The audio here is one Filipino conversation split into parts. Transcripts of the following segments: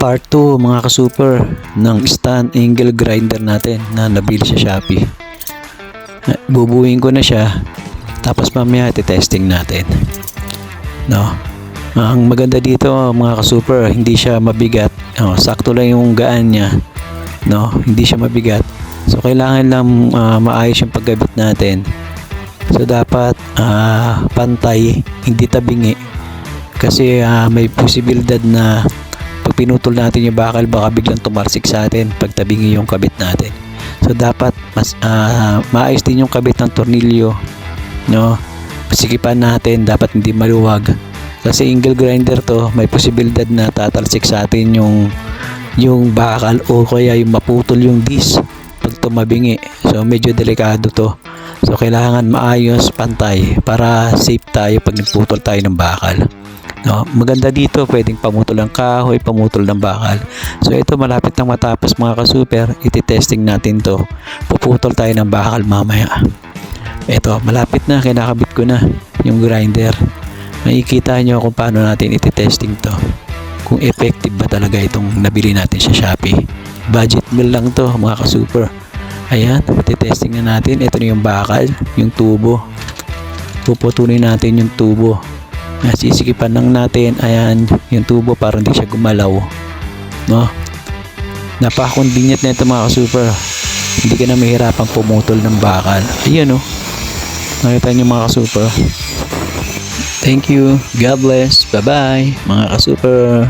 Part 2 mga ka-super ng stand angle grinder natin na nabili sa Shopee. Bubuuin ko na siya, tapos mamaya testing natin. No. Ang maganda dito mga ka-super, hindi siya mabigat. Sakto lang yung gaan niya. No, hindi siya mabigat. So kailangan lang maayos yung paggamit natin. So dapat pantay, hindi tabingi. Kasi may posibilidad na pag pinutol natin yung bakal, baka biglang tumarsik sa atin pag tabingi yung kabit natin. So dapat mas maayos din yung kabit ng tornilyo, no? Sikipan natin, dapat hindi maluwag. Kasi angle grinder to, may posibilidad na tatalsik sa atin yung bakal o kaya yung maputol yung disc pag tumabingi. So medyo delikado to. So kailangan maayos, pantay para safe tayo pag nagputol tayo ng bakal. No, maganda dito, pwedeng pamutol ng kahoy, pamutol ng bakal. So ito malapit nang matapos mga ka-super, iti-testing natin to. Puputol tayo ng bakal mamaya. Ito, malapit na, kinakabit ko na yung grinder. Makikita nyo kung paano natin iti-testing to. Kung effective ba talaga itong nabili natin sa Shopee. Budget meal lang to mga ka-super. Ayan, iti-testing na natin. Ito na yung bakal, yung tubo. Puputulin natin yung tubo. Sisikipan lang natin, ayan, yung tubo para hindi siya gumalaw, no? Napaka-convenient na ito mga ka-super. Hindi ka na mahirapang pumutol ng bakal. Ayan, no? Nakita nyo mga ka-super. Thank you, God bless, bye bye mga ka-super.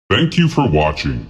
Thank you for watching.